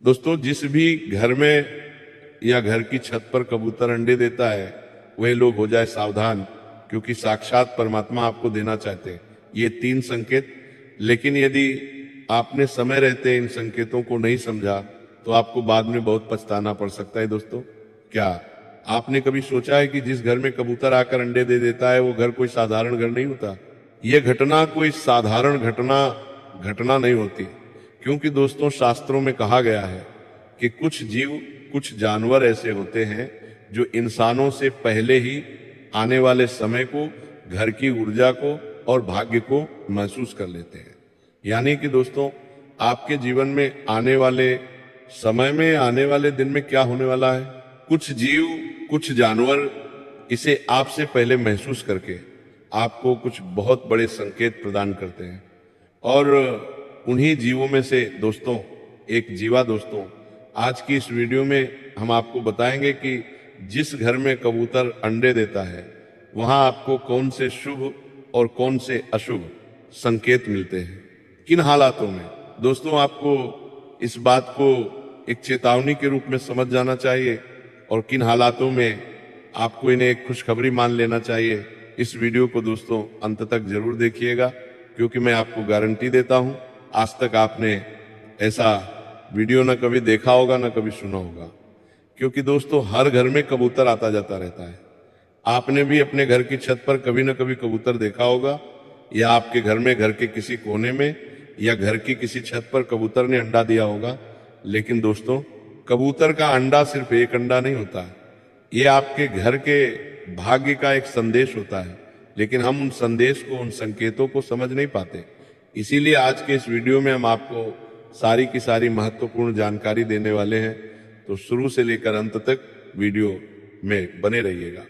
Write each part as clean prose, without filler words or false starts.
दोस्तों, जिस भी घर में या घर की छत पर कबूतर अंडे देता है वह लोग हो जाए सावधान, क्योंकि साक्षात परमात्मा आपको देना चाहते हैं ये 3 संकेत। लेकिन यदि आपने समय रहते इन संकेतों को नहीं समझा तो आपको बाद में बहुत पछताना पड़ सकता है। दोस्तों, क्या आपने कभी सोचा है कि जिस घर में कबूतर आकर अंडे दे देता है वो घर कोई साधारण घर नहीं होता? यह घटना कोई साधारण घटना नहीं होती, क्योंकि दोस्तों शास्त्रों में कहा गया है कि कुछ जीव, कुछ जानवर ऐसे होते हैं जो इंसानों से पहले ही आने वाले समय को, घर की ऊर्जा को और भाग्य को महसूस कर लेते हैं। यानी कि दोस्तों, आपके जीवन में आने वाले समय में, आने वाले दिन में क्या होने वाला है, कुछ जीव, कुछ जानवर इसे आपसे पहले महसूस करके आपको कुछ बहुत बड़े संकेत प्रदान करते हैं। और उन्हीं जीवों में से दोस्तों एक जीवा, दोस्तों आज की इस वीडियो में हम आपको बताएंगे कि जिस घर में कबूतर अंडे देता है वहां आपको कौन से शुभ और कौन से अशुभ संकेत मिलते हैं, किन हालातों में। दोस्तों, आपको इस बात को एक चेतावनी के रूप में समझ जाना चाहिए और किन हालातों में आपको इन्हें एक खुशखबरी मान लेना चाहिए। इस वीडियो को दोस्तों अंत तक जरूर देखिएगा, क्योंकि मैं आपको गारंटी देता हूं आज तक आपने ऐसा वीडियो न कभी देखा होगा न कभी सुना होगा। क्योंकि दोस्तों हर घर में कबूतर आता जाता रहता है। आपने भी अपने घर की छत पर कभी न कभी कबूतर देखा होगा, या आपके घर में, घर के किसी कोने में या घर की किसी छत पर कबूतर ने अंडा दिया होगा। लेकिन दोस्तों, कबूतर का अंडा सिर्फ एक अंडा नहीं होता है, ये आपके घर के भाग्य का एक संदेश होता है। लेकिन हम उन संदेश को, उन संकेतों को समझ नहीं पाते। इसीलिए आज के इस वीडियो में हम आपको सारी की सारी महत्वपूर्ण जानकारी देने वाले हैं, तो शुरू से लेकर अंत तक वीडियो में बने रहिएगा।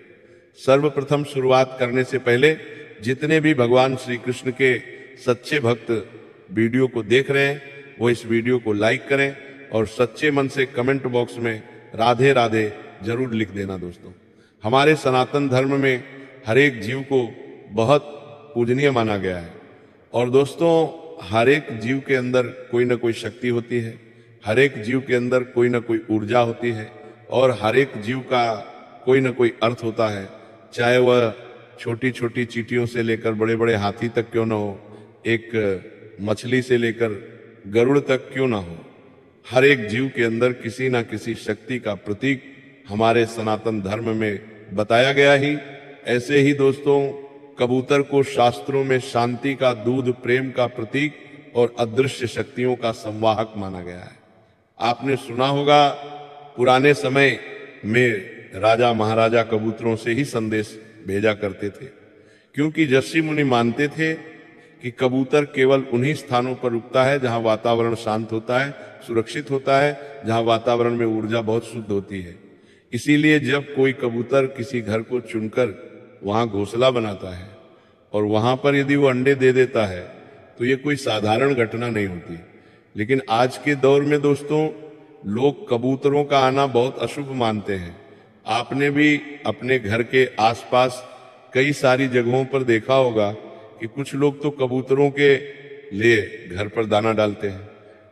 सर्वप्रथम शुरुआत करने से पहले जितने भी भगवान श्री कृष्ण के सच्चे भक्त वीडियो को देख रहे हैं वो इस वीडियो को लाइक करें और सच्चे मन से कमेंट बॉक्स में राधे राधे जरूर लिख देना। दोस्तों, हमारे सनातन धर्म में हर एक जीव को बहुत पूजनीय माना गया है। और दोस्तों, हर एक जीव के अंदर कोई ना कोई शक्ति होती है, हर एक जीव के अंदर कोई ना कोई ऊर्जा होती है और हर एक जीव का कोई ना कोई अर्थ होता है। चाहे वह छोटी छोटी चींटियों से लेकर बड़े बड़े हाथी तक क्यों ना हो, एक मछली से लेकर गरुड़ तक क्यों ना हो, हर एक जीव के अंदर किसी ना किसी शक्ति का प्रतीक हमारे सनातन धर्म में बताया गया ही। ऐसे ही दोस्तों, कबूतर को शास्त्रों में शांति का दूध, प्रेम का प्रतीक और अदृश्य शक्तियों का संवाहक माना गया है। आपने सुना होगा पुराने समय में राजा महाराजा कबूतरों से ही संदेश भेजा करते थे, क्योंकि ऋषि मुनि मानते थे कि कबूतर केवल उन्हीं स्थानों पर रुकता है जहां वातावरण शांत होता है, सुरक्षित होता है, जहां वातावरण में ऊर्जा बहुत शुद्ध होती है। इसीलिए जब कोई कबूतर किसी घर को चुनकर वहां घोंसला बनाता है और वहां पर यदि वो अंडे दे देता है तो ये कोई साधारण घटना नहीं होती। लेकिन आज के दौर में दोस्तों लोग कबूतरों का आना बहुत अशुभ मानते हैं। आपने भी अपने घर के आसपास कई सारी जगहों पर देखा होगा कि कुछ लोग तो कबूतरों के लिए घर पर दाना डालते हैं,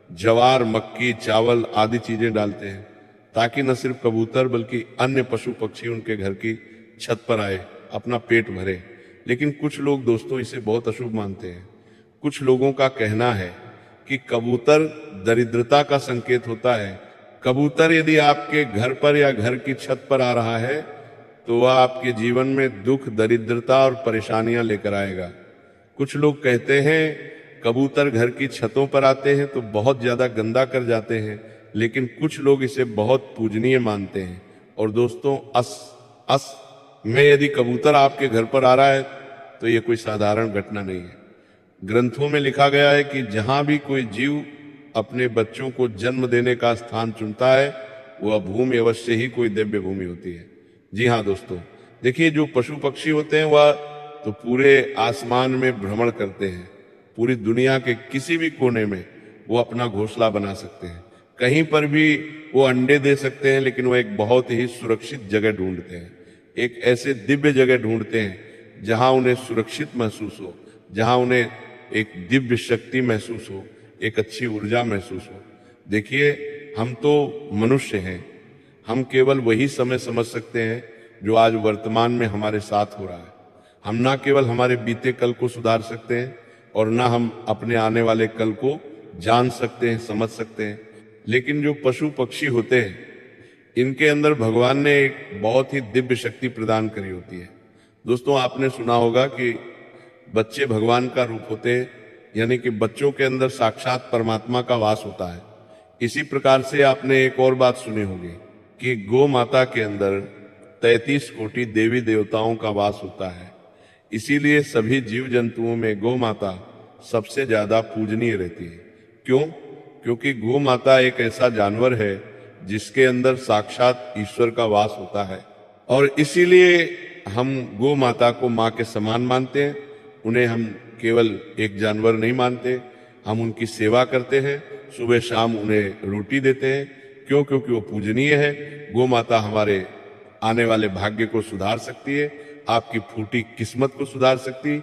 ज्वार, मक्की, चावल आदि चीजें डालते हैं, ताकि न सिर्फ कबूतर बल्कि अन्य पशु पक्षी उनके घर की छत पर आए, अपना पेट भरे। लेकिन कुछ लोग दोस्तों इसे बहुत अशुभ मानते हैं। कुछ लोगों का कहना है कि कबूतर दरिद्रता का संकेत होता है। कबूतर यदि आपके घर पर या घर की छत पर आ रहा है तो वह आपके जीवन में दुख, दरिद्रता और परेशानियां लेकर आएगा। कुछ लोग कहते हैं कबूतर घर की छतों पर आते हैं तो बहुत ज्यादा गंदा कर जाते हैं, लेकिन कुछ लोग इसे बहुत पूजनीय मानते हैं। और दोस्तों, अस में यदि कबूतर आपके घर पर आ रहा है तो यह कोई साधारण घटना नहीं है। ग्रंथों में लिखा गया है कि जहां भी कोई जीव अपने बच्चों को जन्म देने का स्थान चुनता है वह भूमि अवश्य ही कोई दिव्य भूमि होती है। जी हाँ दोस्तों, देखिए जो पशु पक्षी होते हैं वह तो पूरे आसमान में भ्रमण करते हैं, पूरी दुनिया के किसी भी कोने में वो अपना घोंसला बना सकते हैं, कहीं पर भी वो अंडे दे सकते हैं। लेकिन वो एक बहुत ही सुरक्षित जगह ढूंढते हैं, एक ऐसे दिव्य जगह ढूंढते हैं जहां उन्हें सुरक्षित महसूस हो, जहां उन्हें एक दिव्य शक्ति महसूस हो, एक अच्छी ऊर्जा महसूस हो। देखिए हम तो मनुष्य हैं, हम केवल वही समय समझ सकते हैं जो आज वर्तमान में हमारे साथ हो रहा है। हम ना केवल हमारे बीते कल को सुधार सकते हैं और ना हम अपने आने वाले कल को जान सकते हैं, समझ सकते हैं, लेकिन जो पशु पक्षी होते हैं इनके अंदर भगवान ने एक बहुत ही दिव्य शक्ति प्रदान करी होती है। दोस्तों, आपने सुना होगा कि बच्चे भगवान का रूप होते हैं, यानी कि बच्चों के अंदर साक्षात परमात्मा का वास होता है। इसी प्रकार से आपने एक और बात सुनी होगी कि गौ माता के अंदर 33 कोटि देवी देवताओं का वास होता है। इसीलिए सभी जीव जंतुओं में गौ माता सबसे ज्यादा पूजनीय रहती है। क्यों? क्योंकि गौ माता एक ऐसा जानवर है जिसके अंदर साक्षात ईश्वर का वास होता है, और इसीलिए हम गौ माता को माँ के समान मानते हैं। उन्हें हम केवल एक जानवर नहीं मानते, हम उनकी सेवा करते हैं, सुबह शाम उन्हें रोटी देते हैं। क्यों? क्योंकि वो पूजनीय है। गौ माता हमारे आने वाले भाग्य को सुधार सकती है, आपकी फूटी किस्मत को सुधार सकती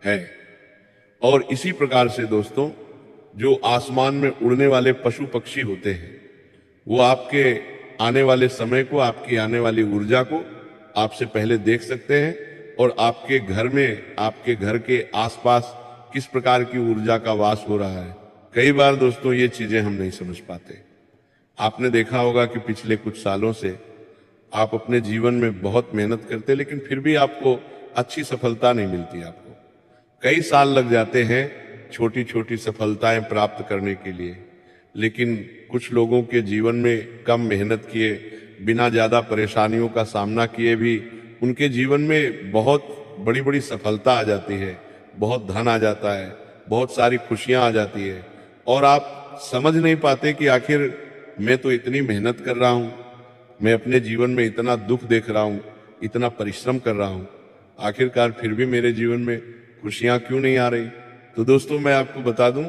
है। और इसी प्रकार से दोस्तों, जो आसमान में उड़ने वाले पशु पक्षी होते हैं वो आपके आने वाले समय को, आपकी आने वाली ऊर्जा को आपसे पहले देख सकते हैं, और आपके घर में, आपके घर के आसपास किस प्रकार की ऊर्जा का वास हो रहा है। कई बार दोस्तों ये चीजें हम नहीं समझ पाते। आपने देखा होगा कि पिछले कुछ सालों से आप अपने जीवन में बहुत मेहनत करते, लेकिन फिर भी आपको अच्छी सफलता नहीं मिलती। आपको कई साल लग जाते हैं छोटी छोटी सफलताएं प्राप्त करने के लिए, लेकिन कुछ लोगों के जीवन में कम मेहनत किए, बिना ज्यादा परेशानियों का सामना किए भी उनके जीवन में बहुत बड़ी बड़ी सफलता आ जाती है, बहुत धन आ जाता है, बहुत सारी खुशियां आ जाती है, और आप समझ नहीं पाते कि आखिर मैं तो इतनी मेहनत कर रहा हूं, मैं अपने जीवन में इतना दुख देख रहा हूं, इतना परिश्रम कर रहा हूं, आखिरकार फिर भी मेरे जीवन में खुशियां क्यों नहीं आ रही। तो दोस्तों, मैं आपको बता दूं,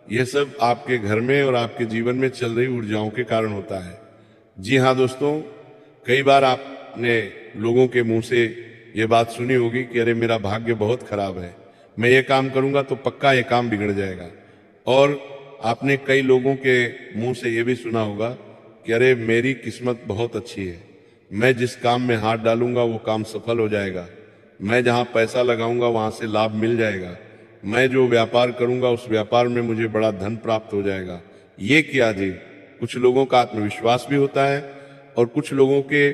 यह सब आपके घर में और आपके जीवन में चल रही ऊर्जाओं के कारण होता है। जी हाँ दोस्तों, कई बार आपने लोगों के मुंह से ये बात सुनी होगी कि अरे मेरा भाग्य बहुत खराब है, मैं ये काम करूंगा तो पक्का ये काम बिगड़ जाएगा। और आपने कई लोगों के मुंह से ये भी सुना होगा कि अरे मेरी किस्मत बहुत अच्छी है, मैं जिस काम में हाथ डालूंगा वो काम सफल हो जाएगा, मैं जहां पैसा लगाऊंगा वहां से लाभ मिल जाएगा, मैं जो व्यापार करूंगा उस व्यापार में मुझे बड़ा धन प्राप्त हो जाएगा। ये किया जी, कुछ लोगों का आत्मविश्वास भी होता है और कुछ लोगों के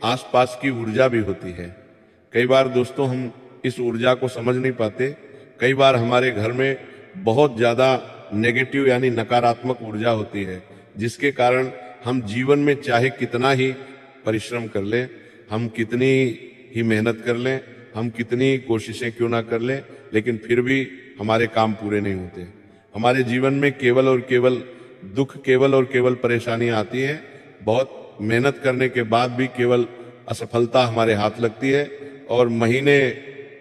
आसपास की ऊर्जा भी होती है। कई बार दोस्तों हम इस ऊर्जा को समझ नहीं पाते। कई बार हमारे घर में बहुत ज्यादा नेगेटिव यानी नकारात्मक ऊर्जा होती है, जिसके कारण हम जीवन में चाहे कितना ही परिश्रम कर लें, हम कितनी ही मेहनत कर लें, हम कितनी कोशिशें क्यों ना कर लें, लेकिन फिर भी हमारे काम पूरे नहीं होते। हमारे जीवन में केवल और केवल दुख, केवल और केवल परेशानियां आती हैं। बहुत मेहनत करने के बाद भी केवल असफलता हमारे हाथ लगती है, और महीने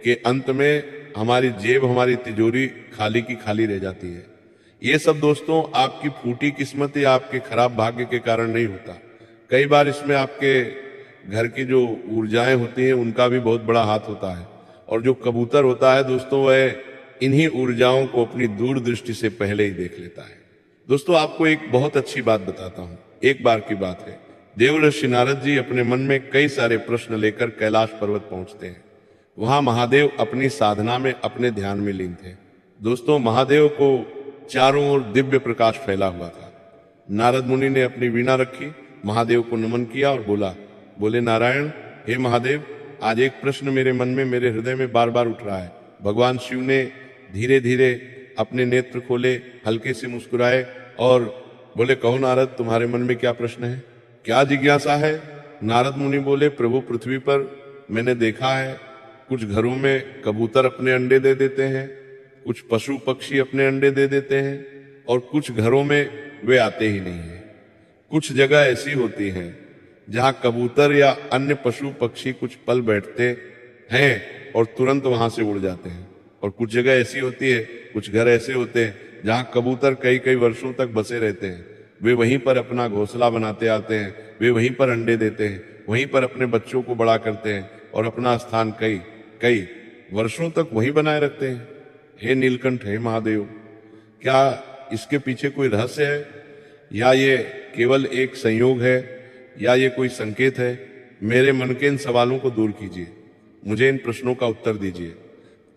के अंत में हमारी जेब, हमारी तिजोरी खाली की खाली रह जाती है। ये सब दोस्तों आपकी फूटी किस्मत या आपके खराब भाग्य के कारण नहीं होता। कई बार इसमें आपके घर की जो ऊर्जाएं होती हैं उनका भी बहुत बड़ा हाथ होता है, और जो कबूतर होता है दोस्तों वह इन्हीं ऊर्जाओं को अपनी दूरदृष्टि से पहले ही देख लेता है। दोस्तों, आपको एक बहुत अच्छी बात बताता हूं। एक बार की बात है, देवर्षि नारद जी अपने मन में कई सारे प्रश्न लेकर कैलाश पर्वत पहुंचते हैं। वहां महादेव अपनी साधना में, अपने ध्यान में लीन थे। दोस्तों, महादेव को चारों ओर दिव्य प्रकाश फैला हुआ था। नारद मुनि ने अपनी वीणा रखी, महादेव को नमन किया और बोले नारायण, हे महादेव, आज एक प्रश्न मेरे मन में, मेरे हृदय में बार बार उठ रहा है। भगवान शिव ने धीरे धीरे अपने नेत्र खोले, हल्के से मुस्कुराए और बोले, कहो नारद, तुम्हारे मन में क्या प्रश्न है, क्या जिज्ञासा है। नारद मुनि बोले, प्रभु, पृथ्वी पर मैंने देखा है कुछ घरों में कबूतर अपने अंडे दे देते हैं, कुछ पशु पक्षी अपने अंडे दे देते हैं, और कुछ घरों में वे आते ही नहीं है। कुछ जगह ऐसी होती हैं जहां कबूतर या अन्य पशु पक्षी कुछ पल बैठते हैं और तुरंत वहां से उड़ जाते हैं, और कुछ जगह ऐसी होती है, कुछ घर ऐसे होते हैं जहां कबूतर कई कई वर्षों तक बसे रहते हैं। वे वहीं पर अपना घोंसला बनाते आते हैं, वे वहीं पर अंडे देते हैं, वहीं पर अपने बच्चों को बड़ा करते हैं और अपना स्थान कई कई वर्षों तक वहीं बनाए रखते हैं। हे नीलकंठ, हे महादेव, क्या इसके पीछे कोई रहस्य है, या ये केवल एक संयोग है या ये कोई संकेत है? मेरे मन के इन सवालों को दूर कीजिए, मुझे इन प्रश्नों का उत्तर दीजिए।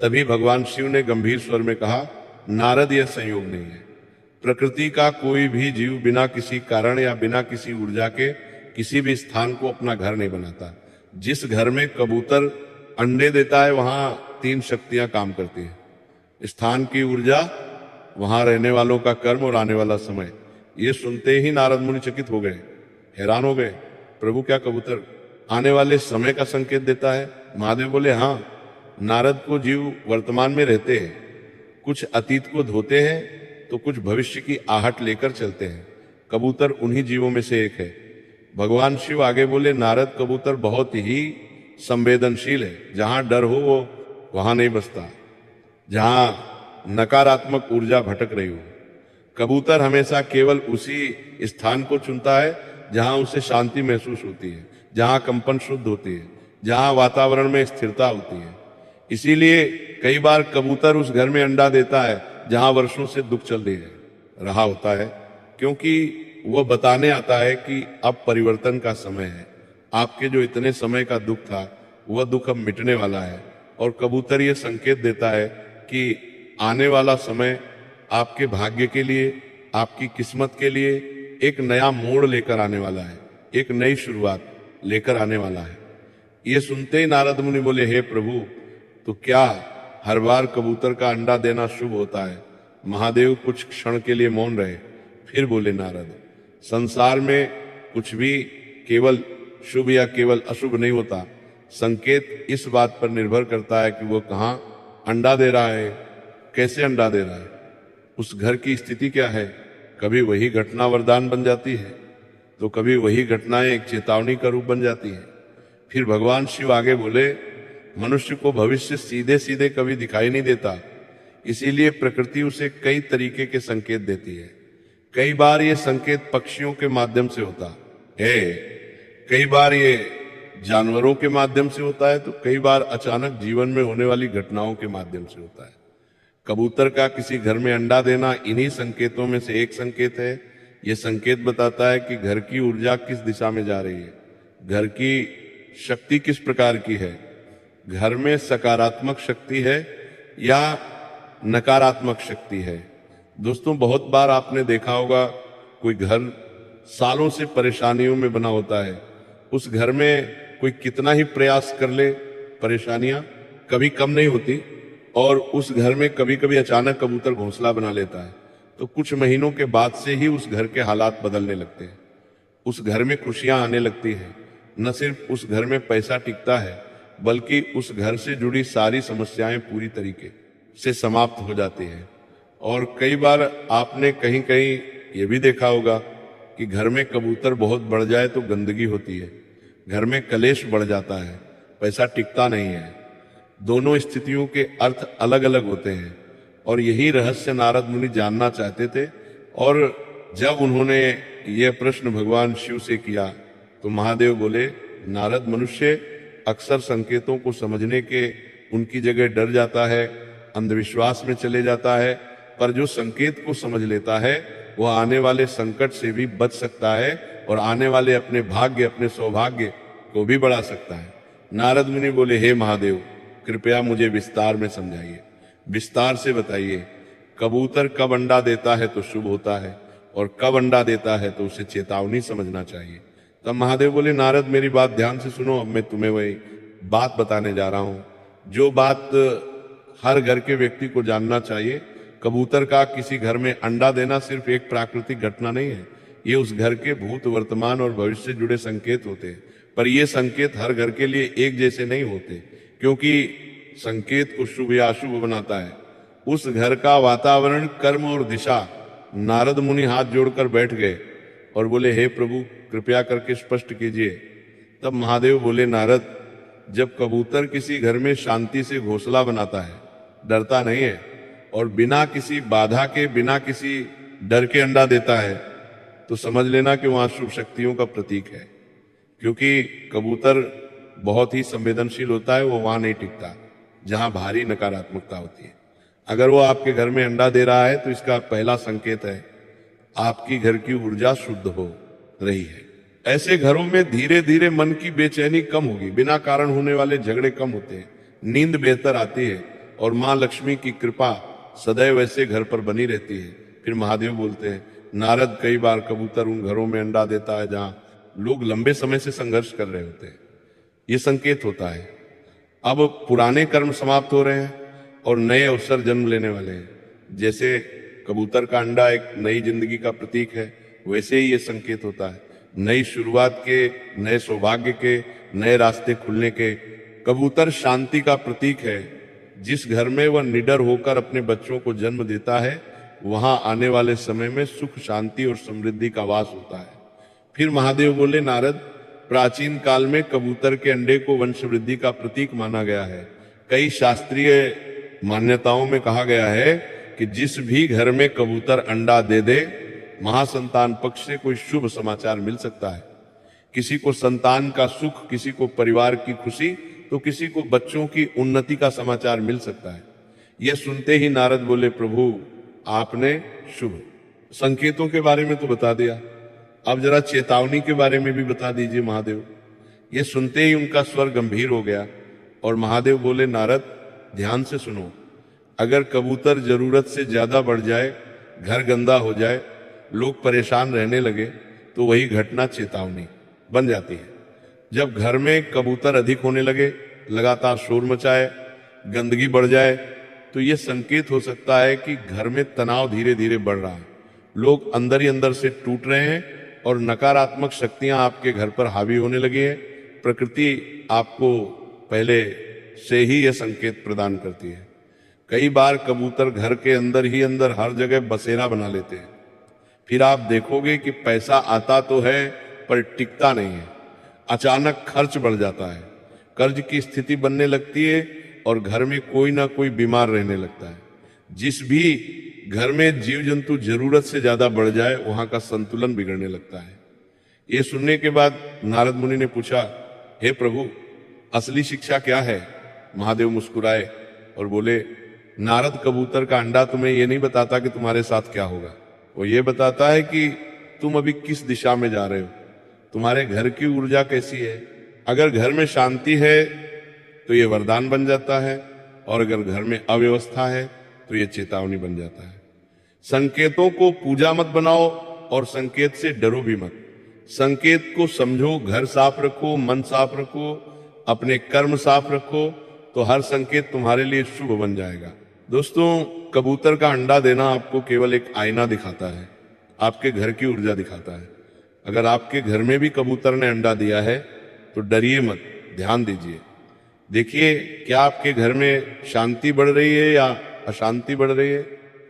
तभी भगवान शिव ने गंभीर स्वर में कहा, नारद, यह संयोग नहीं है। प्रकृति का कोई भी जीव बिना किसी कारण या बिना किसी ऊर्जा के किसी भी स्थान को अपना घर नहीं बनाता। जिस घर में कबूतर अंडे देता है वहां 3 शक्तियां काम करती हैं। स्थान की ऊर्जा, वहां रहने वालों का कर्म और आने वाला समय। ये सुनते ही नारद मुनि चकित हो गए, हैरान हो गए। प्रभु, क्या कबूतर आने वाले समय का संकेत देता है? महादेव बोले, हाँ। नारद को जीव वर्तमान में रहते हैं, कुछ अतीत को धोते हैं तो कुछ भविष्य की आहट लेकर चलते हैं। कबूतर उन्हीं जीवों में से एक है। भगवान शिव आगे बोले, नारद, कबूतर बहुत ही संवेदनशील है। जहां डर हो वो वहां नहीं बसता, जहां नकारात्मक ऊर्जा भटक रही हो। कबूतर हमेशा केवल उसी स्थान को चुनता है जहां उसे शांति महसूस होती है, जहां कंपन शुद्ध होती है, जहां वातावरण में स्थिरता होती है। इसीलिए कई बार कबूतर उस घर में अंडा देता है जहां वर्षों से दुख चल रहा होता है, क्योंकि वह बताने आता है कि अब परिवर्तन का समय है। आपके जो इतने समय का दुख था वह दुख अब मिटने वाला है। और कबूतर ये संकेत देता है कि आने वाला समय आपके भाग्य के लिए, आपकी किस्मत के लिए एक नया मोड़ लेकर आने वाला है, एक नई शुरुआत लेकर आने वाला है। ये सुनते ही नारद मुनि बोले, हे प्रभु, तो क्या हर बार कबूतर का अंडा देना शुभ होता है? महादेव कुछ क्षण के लिए मौन रहे, फिर बोले, नारद, संसार में कुछ भी केवल शुभ या केवल अशुभ नहीं होता। संकेत इस बात पर निर्भर करता है कि वो कहाँ अंडा दे रहा है, कैसे अंडा दे रहा है, उस घर की स्थिति क्या है। कभी वही घटना वरदान बन जाती है तो कभी वही घटनाएं एक चेतावनी का रूप बन जाती है। फिर भगवान शिव आगे बोले, मनुष्य को भविष्य सीधे सीधे कभी दिखाई नहीं देता, इसीलिए प्रकृति उसे कई तरीके के संकेत देती है। कई बार ये संकेत पक्षियों के माध्यम से होता है, कई बार ये जानवरों के माध्यम से होता है, तो कई बार अचानक जीवन में होने वाली घटनाओं के माध्यम से होता है। कबूतर का किसी घर में अंडा देना इन्हीं संकेतों में से एक संकेत है। यह संकेत बताता है कि घर की ऊर्जा किस दिशा में जा रही है, घर की शक्ति किस प्रकार की है, घर में सकारात्मक शक्ति है या नकारात्मक शक्ति है। दोस्तों, बहुत बार आपने देखा होगा कोई घर सालों से परेशानियों में बना होता है, उस घर में कोई कितना ही प्रयास कर ले, परेशानियां कभी कम नहीं होती, और उस घर में कभी कभी अचानक कबूतर घोंसला बना लेता है, तो कुछ महीनों के बाद से ही उस घर के हालात बदलने लगते हैं, उस घर में खुशियां आने लगती हैं। न सिर्फ उस घर में पैसा टिकता है, बल्कि उस घर से जुड़ी सारी समस्याएं पूरी तरीके से समाप्त हो जाती हैं। और कई बार आपने कहीं कहीं ये भी देखा होगा कि घर में कबूतर बहुत बढ़ जाए तो गंदगी होती है, घर में कलेश बढ़ जाता है, पैसा टिकता नहीं है। दोनों स्थितियों के अर्थ अलग अलग होते हैं, और यही रहस्य नारद मुनि जानना चाहते थे। और जब उन्होंने यह प्रश्न भगवान शिव से किया तो महादेव बोले, नारद, मनुष्य अक्सर संकेतों को समझने के उनकी जगह डर जाता है, अंधविश्वास में चले जाता है, पर जो संकेत को समझ लेता है वह आने वाले संकट से भी बच सकता है और आने वाले अपने भाग्य, अपने सौभाग्य को भी बढ़ा सकता है। नारद मुनि बोले, हे महादेव, कृपया मुझे विस्तार में समझाइए, विस्तार से बताइए, कबूतर कब अंडा देता है तो शुभ होता है और कब अंडा देता है तो उसे चेतावनी समझना चाहिए। तब महादेव बोले, नारद, मेरी बात ध्यान से सुनो, अब मैं तुम्हें वही बात बताने जा रहा हूं जो बात हर घर के व्यक्ति को जानना चाहिए। कबूतर का किसी घर में अंडा देना सिर्फ एक प्राकृतिक घटना नहीं है, ये उस घर के भूत, वर्तमान और भविष्य से जुड़े संकेत होते हैं। पर ये संकेत हर घर के लिए एक जैसे नहीं होते, क्योंकि संकेत को शुभ या अशुभ बनाता है उस घर का वातावरण, कर्म और दिशा। नारद मुनि हाथ जोड़कर बैठ गए और बोले, हे प्रभु, कृपया करके स्पष्ट कीजिए। तब महादेव बोले, नारद, जब कबूतर किसी घर में शांति से घोंसला बनाता है, डरता नहीं है और बिना किसी बाधा के, बिना किसी डर के अंडा देता है, तो समझ लेना कि वहां शुभ शक्तियों का प्रतीक है। क्योंकि कबूतर बहुत ही संवेदनशील होता है, वो वहां नहीं टिकता जहां भारी नकारात्मकता होती है। अगर वो आपके घर में अंडा दे रहा है तो इसका पहला संकेत है आपकी घर की ऊर्जा शुद्ध हो, रही है। ऐसे घरों में धीरे धीरे मन की बेचैनी कम होगी, बिना कारण होने वाले झगड़े कम होते हैं, नींद बेहतर आती है और मां लक्ष्मी की कृपा सदैव ऐसे घर पर बनी रहती है। फिर महादेव बोलते हैं, नारद कई बार कबूतर उन घरों में अंडा देता है जहां लोग लंबे समय से संघर्ष कर रहे होते हैं। ये संकेत होता है अब पुराने कर्म समाप्त हो रहे हैं और नए अवसर जन्म लेने वाले हैं। जैसे कबूतर का अंडा एक नई जिंदगी का प्रतीक है, वैसे ही ये संकेत होता है नई शुरुआत के, नए सौभाग्य के, नए रास्ते खुलने के। कबूतर शांति का प्रतीक है। जिस घर में वह निडर होकर अपने बच्चों को जन्म देता है वहां आने वाले समय में सुख, शांति और समृद्धि का वास होता है। फिर महादेव बोले, नारद प्राचीन काल में कबूतर के अंडे को वंश वृद्धि का प्रतीक माना गया है। कई शास्त्रीय मान्यताओं में कहा गया है कि जिस भी घर में कबूतर अंडा दे दे, महासंतान पक्ष से कोई शुभ समाचार मिल सकता है। किसी को संतान का सुख, किसी को परिवार की खुशी, तो किसी को बच्चों की उन्नति का समाचार मिल सकता है। यह सुनते ही नारद बोले, प्रभु आपने शुभ संकेतों के बारे में तो बता दिया, अब जरा चेतावनी के बारे में भी बता दीजिए महादेव। ये सुनते ही उनका स्वर गंभीर हो गया और महादेव बोले, नारद ध्यान से सुनो, अगर कबूतर जरूरत से ज्यादा बढ़ जाए, घर गंदा हो जाए, लोग परेशान रहने लगे, तो वही घटना चेतावनी बन जाती है। जब घर में कबूतर अधिक होने लगे, लगातार शोर मचाए, गंदगी बढ़ जाए, तो ये संकेत हो सकता है कि घर में तनाव धीरे धीरे बढ़ रहा है, लोग अंदर ही अंदर से टूट रहे हैं और नकारात्मक शक्तियां आपके घर पर हावी होने लगी है। प्रकृति आपको पहले से ही यह संकेत प्रदान करती है। कई बार कबूतर घर के अंदर ही अंदर हर जगह बसेरा बना लेते हैं। फिर आप देखोगे कि पैसा आता तो है पर टिकता नहीं है, अचानक खर्च बढ़ जाता है, कर्ज की स्थिति बनने लगती है और घर में कोई ना कोई बीमार रहने लगता है। जिस भी घर में जीव जंतु जरूरत से ज्यादा बढ़ जाए, वहां का संतुलन बिगड़ने लगता है। ये सुनने के बाद नारद मुनि ने पूछा, हे प्रभु असली शिक्षा क्या है? महादेव मुस्कुराए और बोले, नारद कबूतर का अंडा तुम्हें ये नहीं बताता कि तुम्हारे साथ क्या होगा, वो ये बताता है कि तुम अभी किस दिशा में जा रहे हो, तुम्हारे घर की ऊर्जा कैसी है। अगर घर में शांति है तो ये वरदान बन जाता है और अगर घर में अव्यवस्था है तो ये चेतावनी बन जाता है। संकेतों को पूजा मत बनाओ और संकेत से डरो भी मत। संकेत को समझो, घर साफ रखो, मन साफ रखो, अपने कर्म साफ रखो, तो हर संकेत तुम्हारे लिए शुभ बन जाएगा। दोस्तों, कबूतर का अंडा देना आपको केवल एक आईना दिखाता है, आपके घर की ऊर्जा दिखाता है। अगर आपके घर में भी कबूतर ने अंडा दिया है तो डरिए मत, ध्यान दीजिए, देखिए क्या आपके घर में शांति बढ़ रही है या अशांति बढ़ रही है,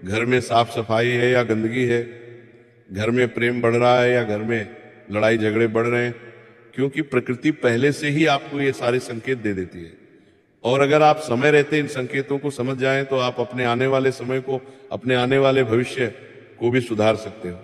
घर में साफ सफाई है या गंदगी है, घर में प्रेम बढ़ रहा है या घर में लड़ाई झगड़े बढ़ रहे हैं। क्योंकि प्रकृति पहले से ही आपको ये सारे संकेत दे देती है और अगर आप समय रहते इन संकेतों को समझ जाएं तो आप अपने आने वाले समय को, अपने आने वाले भविष्य को भी सुधार सकते हो।